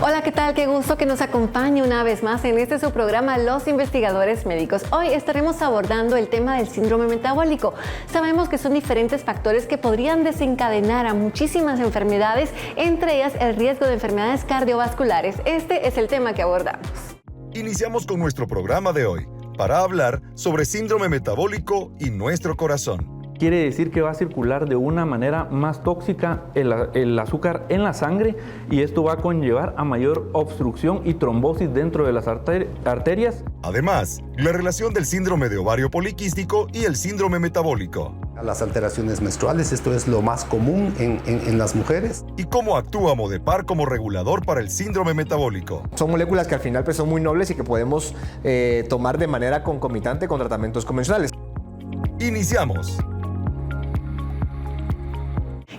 Hola, ¿qué tal? Qué gusto que nos acompañe una vez más en este su programa Los Investigadores Médicos. Hoy estaremos abordando el tema del síndrome metabólico. Sabemos que son diferentes factores que podrían desencadenar a muchísimas enfermedades, entre ellas el riesgo de enfermedades cardiovasculares. Este es el tema que abordamos. Iniciamos con nuestro programa de hoy para hablar sobre síndrome metabólico y nuestro corazón. Quiere decir que va a circular de una manera más tóxica el azúcar en la sangre y esto va a conllevar a mayor obstrucción y trombosis dentro de las arterias. Además, la relación del síndrome de ovario poliquístico y el síndrome metabólico. Las alteraciones menstruales, esto es lo más común en las mujeres. Y cómo actúa Modepar como regulador para el síndrome metabólico. Son moléculas que al final pues, son muy nobles y que podemos tomar de manera concomitante con tratamientos convencionales. Iniciamos.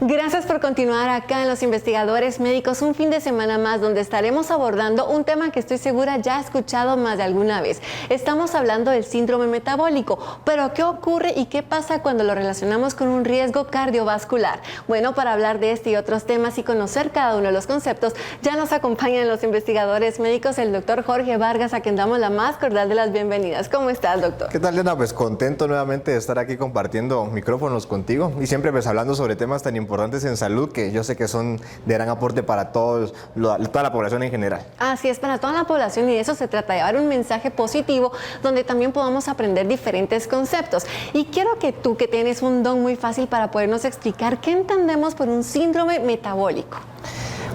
Gracias por continuar acá en Los Investigadores Médicos, un fin de semana más donde estaremos abordando un tema que estoy segura ya ha escuchado más de alguna vez. Estamos hablando del síndrome metabólico, pero ¿qué ocurre y qué pasa cuando lo relacionamos con un riesgo cardiovascular? Bueno, para hablar de este y otros temas y conocer cada uno de los conceptos, ya nos acompañan Los Investigadores Médicos el doctor Jorge Vargas, a quien damos la más cordial de las bienvenidas. ¿Cómo estás, doctor? ¿Qué tal, Lena? Pues contento nuevamente de estar aquí compartiendo micrófonos contigo y siempre pues hablando sobre temas tan importantes en salud que yo sé que son de gran aporte para toda la población en general. Así es, para toda la población, y de eso se trata, de llevar un mensaje positivo donde también podamos aprender diferentes conceptos. Y quiero que tú, que tienes un don muy fácil para podernos explicar qué entendemos por un síndrome metabólico.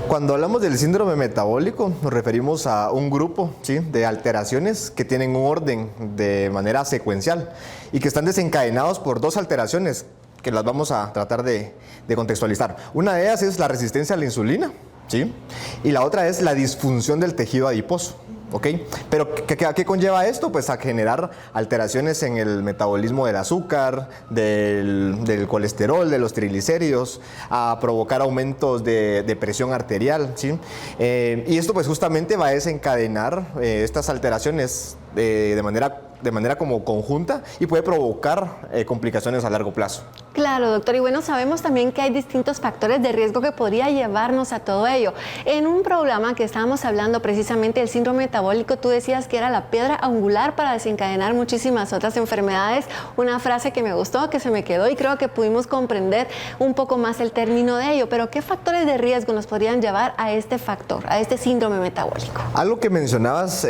Cuando hablamos del síndrome metabólico nos referimos a un grupo, ¿sí?, de alteraciones que tienen un orden de manera secuencial y que están desencadenados por dos alteraciones que las vamos a tratar de contextualizar. Una de ellas es la resistencia a la insulina, ¿sí?, y la otra es la disfunción del tejido adiposo. ¿Ok? Pero ¿qué conlleva esto? Pues a generar alteraciones en el metabolismo del azúcar, del colesterol, de los triglicéridos, a provocar aumentos de presión arterial, ¿sí? Y esto pues justamente va a desencadenar estas alteraciones de manera como conjunta y puede provocar complicaciones a largo plazo. Claro, doctor. Y bueno, sabemos también que hay distintos factores de riesgo que podría llevarnos a todo ello. En un programa que estábamos hablando precisamente del síndrome metabólico, tú decías que era la piedra angular para desencadenar muchísimas otras enfermedades. Una frase que me gustó, que se me quedó y creo que pudimos comprender un poco más el término de ello. Pero ¿qué factores de riesgo nos podrían llevar a este factor, a este síndrome metabólico? Algo que mencionabas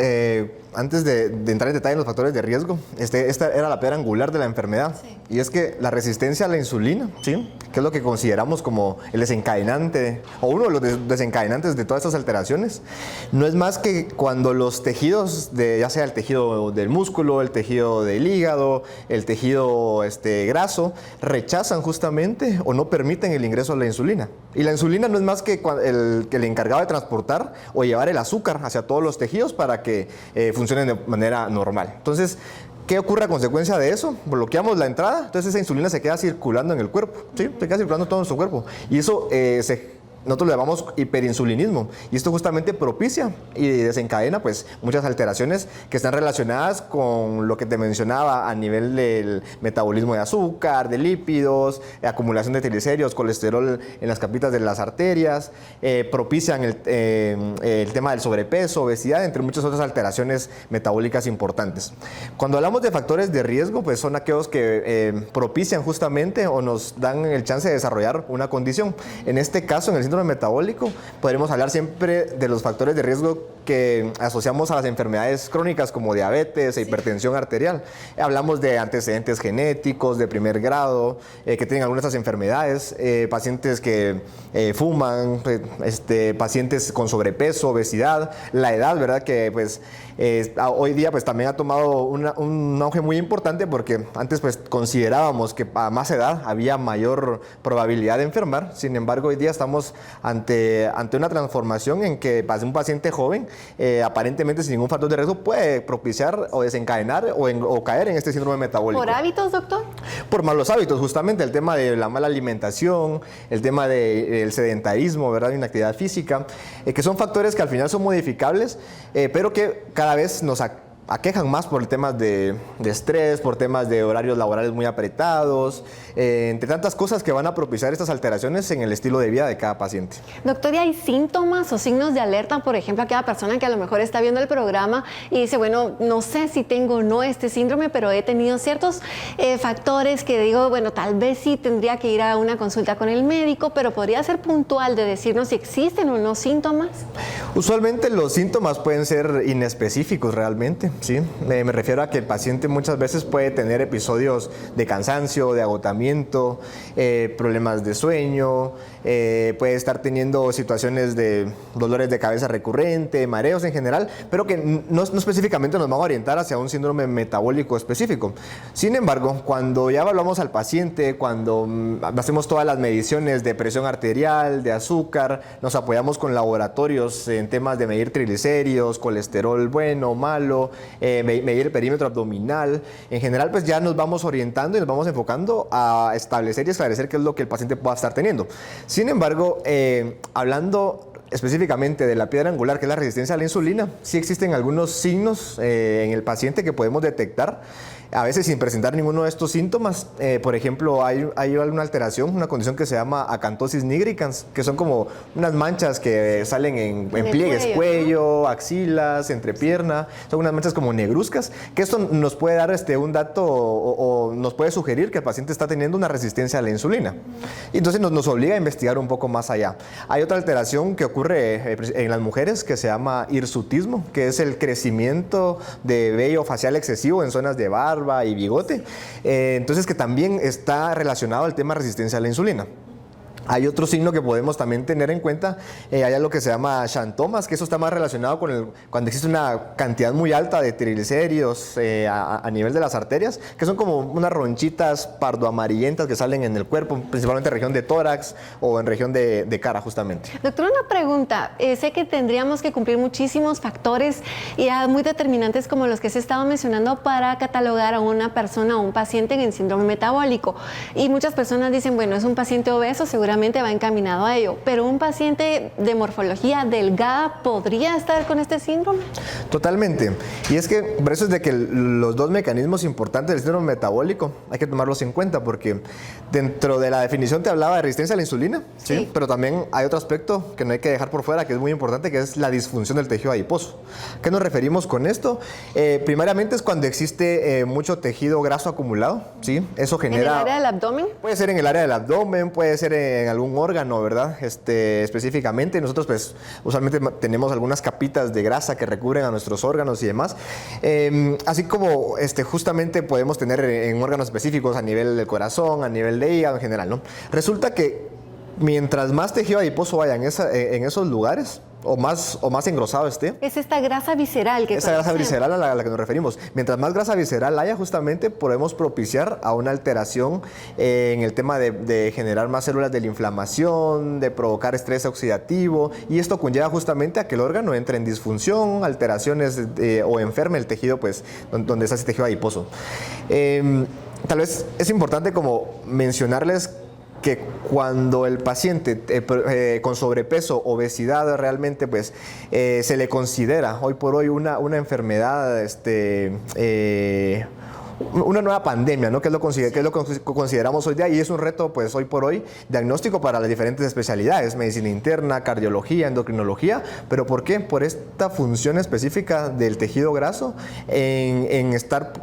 antes de entrar en detalle en los factores de riesgo, esta era la piedra angular de la enfermedad. Sí. Y es que la resistencia a la insulina, ¿sí?, que es lo que consideramos como el desencadenante o uno de los desencadenantes de todas estas alteraciones, no es más que cuando los tejidos, ya sea el tejido del músculo, el tejido del hígado, el tejido graso, rechazan justamente o no permiten el ingreso de la insulina. Y la insulina no es más que el encargado de transportar o llevar el azúcar hacia todos los tejidos para que funcionen de manera normal. Entonces, ¿qué ocurre a consecuencia de eso? Bloqueamos la entrada, entonces esa insulina se queda circulando en el cuerpo, ¿sí? Se queda circulando todo nuestro cuerpo. Y eso nosotros le llamamos hiperinsulinismo. Y esto justamente propicia y desencadena pues muchas alteraciones que están relacionadas con lo que te mencionaba a nivel del metabolismo de azúcar, de lípidos, acumulación de triglicéridos, colesterol en las capitas de las arterias, propician el tema del sobrepeso, obesidad, entre muchas otras alteraciones metabólicas importantes. Cuando hablamos de factores de riesgo, pues son aquellos que propician justamente o nos dan el chance de desarrollar una condición. En este caso, en el síndrome metabólico, podremos hablar siempre de los factores de riesgo que asociamos a las enfermedades crónicas como diabetes e hipertensión arterial. Hablamos de antecedentes genéticos de primer grado, que tienen algunas de estas enfermedades, pacientes que fuman, pacientes con sobrepeso, obesidad, la edad, ¿verdad? Que pues hoy día pues también ha tomado un auge muy importante porque antes pues considerábamos que a más edad había mayor probabilidad de enfermar. Sin embargo, hoy día estamos ante una transformación en que un paciente joven aparentemente sin ningún factor de riesgo puede propiciar o desencadenar o caer en este síndrome metabólico. ¿Por hábitos, doctor? Por malos hábitos, justamente el tema de la mala alimentación, el tema del sedentarismo, ¿verdad?, inactividad física, que son factores que al final son modificables, pero que cada vez aquejan más por temas de estrés, por temas de horarios laborales muy apretados, entre tantas cosas que van a propiciar estas alteraciones en el estilo de vida de cada paciente. Doctor, ¿y hay síntomas o signos de alerta, por ejemplo, a cada persona que a lo mejor está viendo el programa y dice, bueno, no sé si tengo o no este síndrome, pero he tenido ciertos factores que digo, bueno, tal vez sí tendría que ir a una consulta con el médico, pero podría ser puntual de decirnos si existen o no síntomas? Usualmente los síntomas pueden ser inespecíficos realmente, ¿sí? Me refiero a que el paciente muchas veces puede tener episodios de cansancio, de agotamiento, problemas de sueño, puede estar teniendo situaciones de dolores de cabeza recurrente, mareos en general, pero que no específicamente nos van a orientar hacia un síndrome metabólico específico. Sin embargo, cuando ya evaluamos al paciente, cuando hacemos todas las mediciones de presión arterial, de azúcar, nos apoyamos con laboratorios en temas de medir triglicéridos, colesterol bueno, malo, medir el perímetro abdominal, en general pues ya nos vamos orientando y nos vamos enfocando a establecer y esclarecer qué es lo que el paciente pueda estar teniendo. Sin embargo, hablando específicamente de la piedra angular, que es la resistencia a la insulina, sí existen algunos signos en el paciente que podemos detectar, a veces sin presentar ninguno de estos síntomas. Por ejemplo, hay alguna alteración, una condición que se llama acantosis nigricans, que son como unas manchas que salen en pliegues, cuello, axilas, entrepierna, son unas manchas como negruzcas, que esto nos puede dar un dato o nos puede sugerir que el paciente está teniendo una resistencia a la insulina. Y entonces nos obliga a investigar un poco más allá. Hay otra alteración que ocurre en las mujeres que se llama hirsutismo, que es el crecimiento de vello facial excesivo en zonas de barba y bigote, entonces que también está relacionado al tema resistencia a la insulina. Hay otro signo que podemos también tener en cuenta, hay algo que se llama xantomas, que eso está más relacionado con cuando existe una cantidad muy alta de triglicéridos a nivel de las arterias, que son como unas ronchitas pardo-amarillentas que salen en el cuerpo, principalmente en región de tórax o en región de cara justamente. Doctor, una pregunta. Sé que tendríamos que cumplir muchísimos factores y muy determinantes como los que se estaba mencionando para catalogar a una persona o un paciente en síndrome metabólico. Y muchas personas dicen, bueno, es un paciente obeso, seguramente va encaminado a ello, pero un paciente de morfología delgada podría estar con este síndrome. Totalmente, y es que por eso es de que los dos mecanismos importantes del síndrome metabólico hay que tomarlos en cuenta, porque dentro de la definición te hablaba de resistencia a la insulina, ¿sí? Pero también hay otro aspecto que no hay que dejar por fuera, que es muy importante, que es la disfunción del tejido adiposo. ¿A qué nos referimos con esto? Primariamente es cuando existe mucho tejido graso acumulado, ¿sí? Eso genera... ¿En el área del abdomen? Puede ser en el área del abdomen, puede ser en algún órgano, ¿verdad? Específicamente, nosotros pues usualmente tenemos algunas capitas de grasa que recubren a nuestros órganos y demás, así como justamente podemos tener en órganos específicos a nivel del corazón, a nivel de hígado en general, ¿no? Resulta que mientras más tejido adiposo haya en esos lugares, o más engrosado esté. Es esta grasa visceral que Esa grasa visceral a la que nos referimos. Mientras más grasa visceral haya, justamente podemos propiciar a una alteración en el tema de generar más células de la inflamación, de provocar estrés oxidativo, y esto conlleva justamente a que el órgano entre en disfunción, alteraciones o enferme el tejido, pues, donde está ese tejido adiposo. Tal vez es importante como mencionarles que cuando el paciente con sobrepeso, obesidad realmente pues se le considera hoy por hoy una enfermedad, una nueva pandemia, ¿no? Que es lo que consideramos hoy día, y es un reto pues hoy por hoy diagnóstico para las diferentes especialidades, medicina interna, cardiología, endocrinología. ¿Pero por qué? Por esta función específica del tejido graso en estar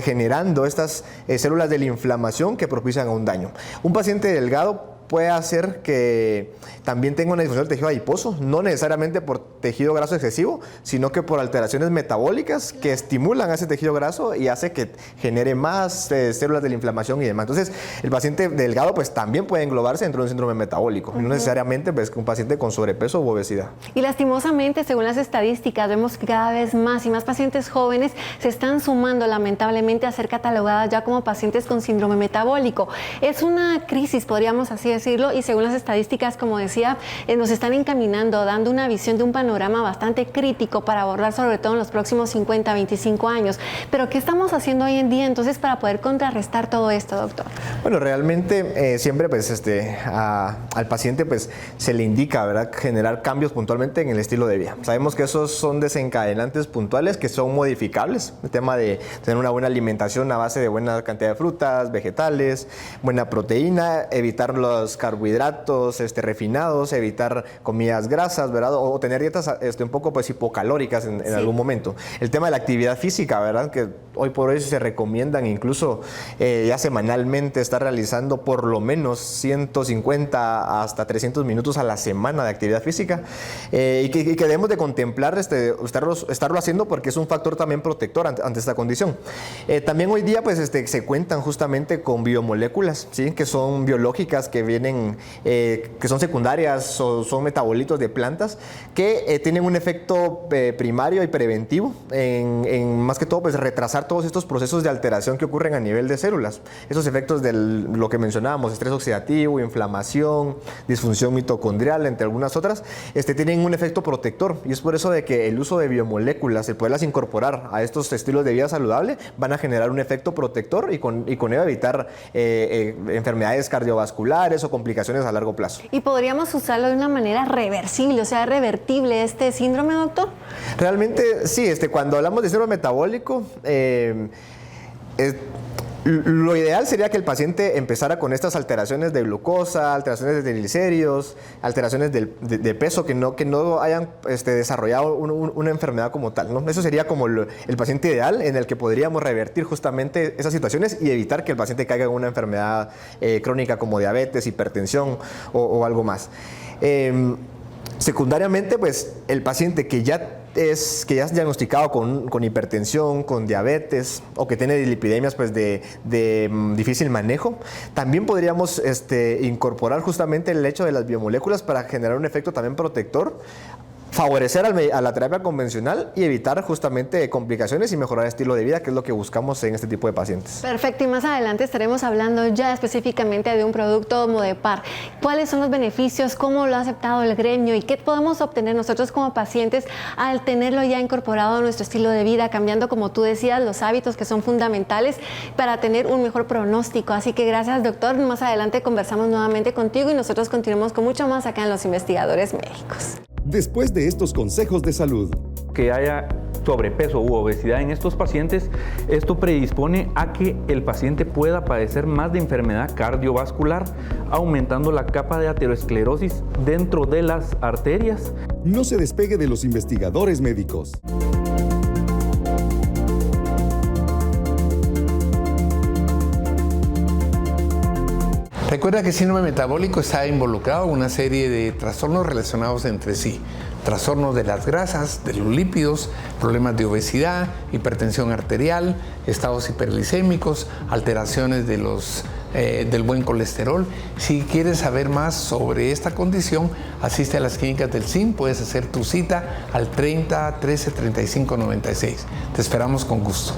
generando estas células de la inflamación que propician a un daño. Un paciente delgado puede hacer que también tenga una disfunción del tejido adiposo, no necesariamente por tejido graso excesivo, sino que por alteraciones metabólicas que estimulan a ese tejido graso y hace que genere más células de la inflamación y demás. Entonces, el paciente delgado pues también puede englobarse dentro de un síndrome metabólico, no necesariamente pues un paciente con sobrepeso u obesidad. Y lastimosamente, según las estadísticas, vemos que cada vez más y más pacientes jóvenes se están sumando lamentablemente a ser catalogadas ya como pacientes con síndrome metabólico. Es una crisis, podríamos así decirlo, decirlo, y según las estadísticas, como decía, nos están encaminando, dando una visión de un panorama bastante crítico para abordar sobre todo en los próximos 50, 25 años. Pero ¿qué estamos haciendo hoy en día entonces para poder contrarrestar todo esto, doctor? Bueno, realmente siempre pues al paciente pues se le indica, ¿verdad?, generar cambios puntualmente en el estilo de vida. Sabemos que esos son desencadenantes puntuales que son modificables. El tema de tener una buena alimentación a base de buena cantidad de frutas, vegetales, buena proteína, evitar los carbohidratos refinados, evitar comidas grasas, ¿verdad?, o tener dietas un poco pues hipocalóricas en algún momento. El tema de la actividad física, ¿verdad?, que hoy por hoy se recomiendan incluso ya semanalmente estar realizando por lo menos 150 hasta 300 minutos a la semana de actividad física, y que debemos de contemplar estarlo haciendo porque es un factor también protector ante esta condición. También hoy día pues se cuentan justamente con biomoléculas, ¿sí?, que son biológicas, que vienen, que son secundarias o son metabolitos de plantas que tienen un efecto primario y preventivo en más que todo pues retrasar todos estos procesos de alteración que ocurren a nivel de células. Esos efectos de lo que mencionábamos, estrés oxidativo, inflamación, disfunción mitocondrial, entre algunas otras, tienen un efecto protector, y es por eso de que el uso de biomoléculas, el poderlas incorporar a estos estilos de vida saludable, van a generar un efecto protector y con ello evitar enfermedades cardiovasculares o complicaciones a largo plazo. ¿Y podríamos usarlo de una manera reversible, o sea, revertible este síndrome, doctor? Realmente sí, cuando hablamos de síndrome metabólico, lo ideal sería que el paciente empezara con estas alteraciones de glucosa, alteraciones de triglicéridos, alteraciones de peso, que no hayan desarrollado una enfermedad como tal, ¿no? Eso sería como el paciente ideal en el que podríamos revertir justamente esas situaciones y evitar que el paciente caiga en una enfermedad crónica como diabetes, hipertensión o algo más. Secundariamente, pues el paciente que ya es diagnosticado con hipertensión, con diabetes o que tiene dislipidemias pues de difícil manejo, también podríamos incorporar justamente el hecho de las biomoléculas para generar un efecto también protector, favorecer a la terapia convencional y evitar justamente complicaciones y mejorar el estilo de vida, que es lo que buscamos en este tipo de pacientes. Perfecto, y más adelante estaremos hablando ya específicamente de un producto Modepar. ¿Cuáles son los beneficios? ¿Cómo lo ha aceptado el gremio? ¿Y qué podemos obtener nosotros como pacientes al tenerlo ya incorporado a nuestro estilo de vida, cambiando, como tú decías, los hábitos que son fundamentales para tener un mejor pronóstico? Así que gracias, doctor. Más adelante conversamos nuevamente contigo y nosotros continuamos con mucho más acá en Los Investigadores Médicos. Después de estos consejos de salud, que haya sobrepeso u obesidad en estos pacientes, esto predispone a que el paciente pueda padecer más de enfermedad cardiovascular, aumentando la capa de aterosclerosis dentro de las arterias. no se despegue de Los Investigadores Médicos. Recuerda que el síndrome metabólico está involucrado en una serie de trastornos relacionados entre sí. Trastornos de las grasas, de los lípidos, problemas de obesidad, hipertensión arterial, estados hiperglicémicos, alteraciones del buen colesterol. Si quieres saber más sobre esta condición, asiste a las clínicas del SIN. Puedes hacer tu cita al 30 13 35 96. Te esperamos con gusto.